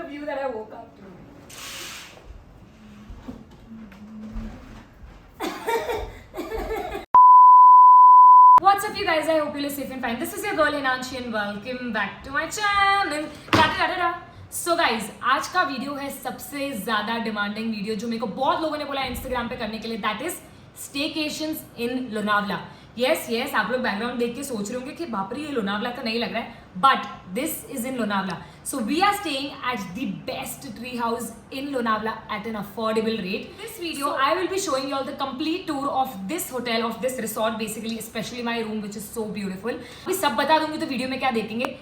view that I woke up to. What's up, you guys? I hope you're safe and fine. This is your girl Hinanshi and welcome back to my channel. So guys, आज का video है सबसे ज्यादा demanding video जो मेरे को बहुत लोगों ने बोला इंस्टाग्राम पे करने के लिए. That is staycations in Lonavala. Yes आप लोग बैकग्राउंड देख के सोच रहे होंगे कि बाप रे ये लोनावला तो नहीं लग रहा है, but this is in Lonavala. So we are staying at the best tree house in Lonavala at an affordable rate. This video I will be showing you all the complete tour of this hotel, of this resort basically, specially my room which is so beautiful. अभी सब बता दूंगी तो video में क्या देखेंगे.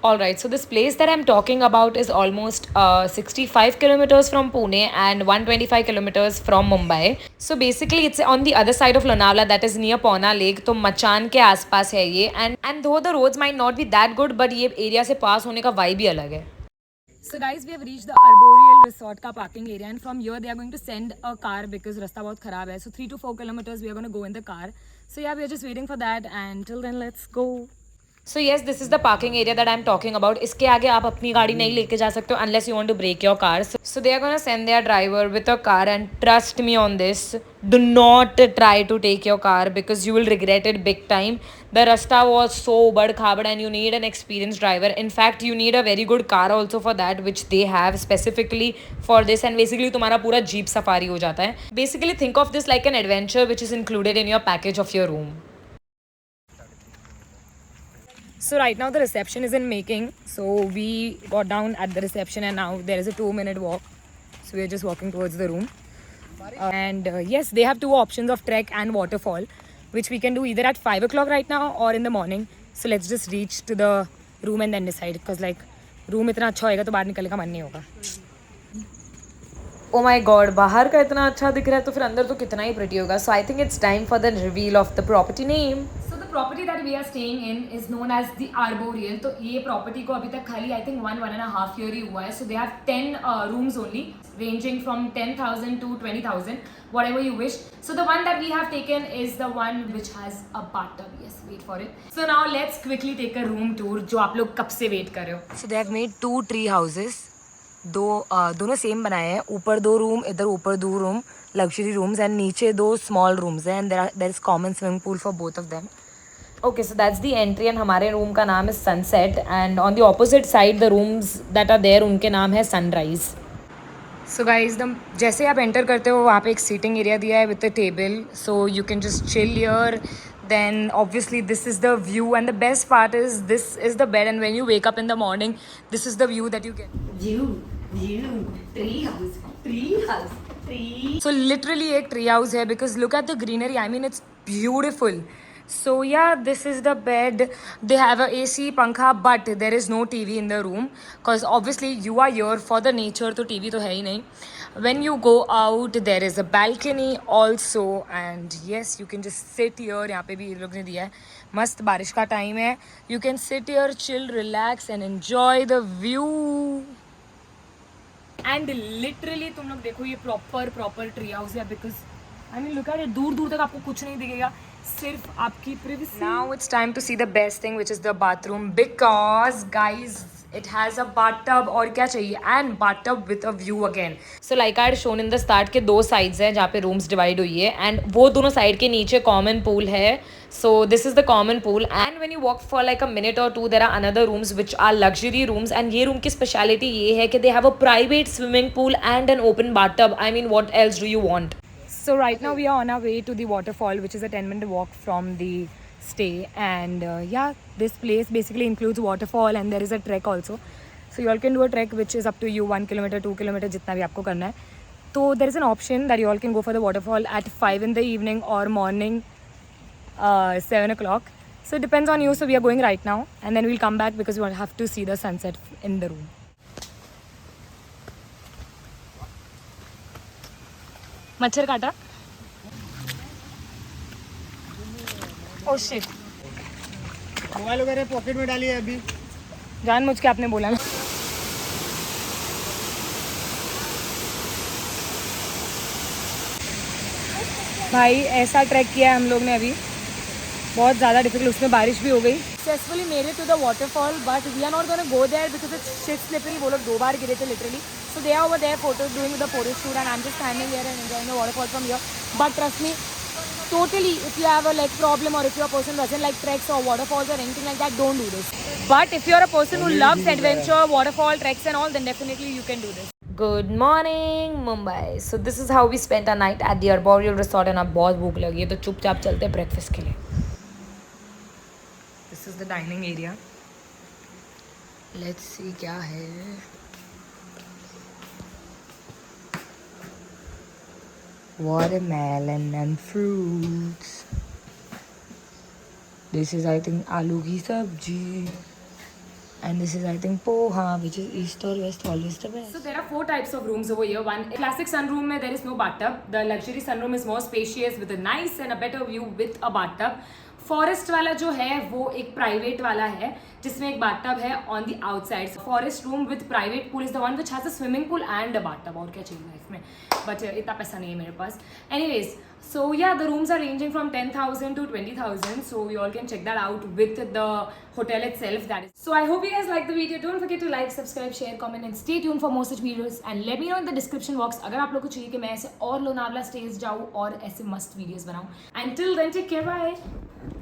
Alright, so this place that I'm talking about is almost 65 kilometers from Pune and 125 kilometers from Mumbai. So basically it's on the other side of Lonavala, that is near Pauna Lake. तो मचान के आसपास है ये, and though the roads might not be that good, but ये area से पास होने का vibe ही अलग है. So guys, we have reached the Arboreal Resort का parking area, and from here they are going to send a car because रास्ता बहुत खराब है. So 3 to 4 kilometers we are going to go in the car. So yeah, we are just waiting for that, and till then let's go. So yes, this is the parking area that I'm talking about. इसके आगे आप अपनी गाड़ी नहीं लेके जा सकते हो unless you want to break your car. So they are gonna send their driver with a car, and trust me on this, do not try to take your car because you will regret it big time. The rasta was so ubad-khabad and you need an experienced driver. In fact, you need a very good car also for that, which they have specifically for this. And basically तुम्हारा पूरा jeep safari हो जाता है. Basically think of this like an adventure which is included in your package of your room. So right now the reception is in making. So we got down at the reception and now there is a 2-minute walk. So we are just walking towards the room. And yes, they have 2 options of trek and waterfall, which we can do either at 5 o'clock right now or in the morning. So let's just reach to the room and then decide. Because like room इतना अच्छा होएगा तो बाहर निकलने का मन नहीं होगा. Oh my god, बाहर का इतना अच्छा दिख रहा है तो फिर अंदर तो कितना ही pretty होगा. So I think it's time for the reveal of the property name. So the property that we are staying in is known as the Arboreal. तो ये property को अभी तक खाली I think 1.5 year ही हुआ है. So they have 10 rooms only, ranging from 10,000 to 20,000, whatever you wish. So the one that we have taken is the one which has a bathtub. Yes, wait for it. So now let's quickly take a room tour जो आप लोग कब से wait कर रहे हो. So they have made 2 tree houses. दोनों same बनाए हैं. ऊपर 2 रूम, इधर ऊपर 2 रूम लग्जरी रूम्स, एंड नीचे 2 स्मॉल रूम्स हैं, and there is common swimming pool for both of them. Okay, so that's the entry, and हमारे रूम का नाम है sunset, and on the opposite side the rooms that are there उनके नाम है sunrise. So guys, जैसे आप enter करते हो वहाँ पे एक सीटिंग एरिया दिया है with a table, so you can just chill here. Then obviously this is the view, and the best part is this is the bed, and when you wake up in the morning this is the view that you get. View, tree house. So literally एक tree house है because look at the greenery. I mean it's beautiful. So yeah, this is the bed. They have a AC, pankha, but there is no TV in the room because obviously you are here for the nature, तो TV तो है ही नहीं. When you go out there is a balcony also, and yes, you can just sit here. यहाँ पे भी ये लोग ने दिया है, मस्त बारिश का टाइम है. You can sit here, chill, relax and enjoy the view. And literally तुम लोग देखो ये proper tree house है because I mean look at it, दूर तक आपको कुछ नहीं दिखेगा, सिर्फ आपकी privacy. Now it's time to see the best thing, which is the bathroom, because guys it has a bathtub, और क्या चाहिए, and bathtub with a view again. So like I had shown in the start के 2 sides हैं जहाँ पे rooms divide हुई है, and वो दोनों side के नीचे common pool है. So this is the common pool, and when you walk for like a minute or 2 there are another rooms which are luxury rooms, and ये room की speciality ये है कि they have a private swimming pool and an open bathtub. I mean what else do you want? So right now we are on our way to the waterfall, which is a 10-minute walk from the stay, and yeah, this place basically includes waterfall and there is a trek also. So you all can do a trek which is up to you, 1 kilometer, 2 kilometer, जितना भी आपको करना है. तो there is an option that you all can go for the waterfall at 5 in the evening or morning 7 o'clock. So it depends on you. So we are going right now, and then we'll come back because we will have to see the sunset in the room. मच्छर काटा. Oh shit, mobile वगैरह pocket में डाली है अभी, जानबूझ के आपने बोला ना. भाई ऐसा ट्रैक किया है हम लोग ने अभी बहुत ज़्यादा डिफिकल्ट, उसमें बारिश भी हो गई. Successfully made it to the waterfall but we are not gonna go there because it's shit slippery. वो लोग 2 बार गिरे थे literally. So they are over there photo doing the photo shoot and I am just standing here and enjoying the waterfall from here. But trust me, totally, if you have a leg problem or if you're a person who doesn't like treks or waterfalls or anything like that, don't do this. But if you're a person who loves adventure, waterfall, treks and all, then definitely you can do this. Good morning, Mumbai. So this is how we spent our night at the Arboreal Resort and our बहुत भूख लगी है तो चुपचाप चलते हैं breakfast के लिए. This is the dining area. Let's see क्या है. Watermelon and fruits. This is, I think, aloo ki sabji. And this is, I think, poha, which is east or west, always the best. So there are 4 types of rooms over here. One classic sunroom mein there is no bathtub. The luxury sunroom is more spacious with a nice and a better view with a bathtub. Forest वाला जो है वो एक private वाला है जिसमें एक bathtub है on the outside. Forest room with private pool is the one which has a swimming pool and a bathtub. और क्या चाहिए लाइफ में, बट इतना पैसा नहीं है मेरे पास. Anyways, so yeah, the rooms are ranging from 10,000 to 20,000, so you all can check that out with the hotel itself. That is, so I hope you guys like the video. Don't forget to like, subscribe, share, comment and stay tuned for more such videos and let me know in the description box अगर आप लोग को चाहिए कि मैं ऐसे और Lonavala stage जाऊँ और ऐसे मस्त वीडियोस बनाऊँ. Until then, take care, bye.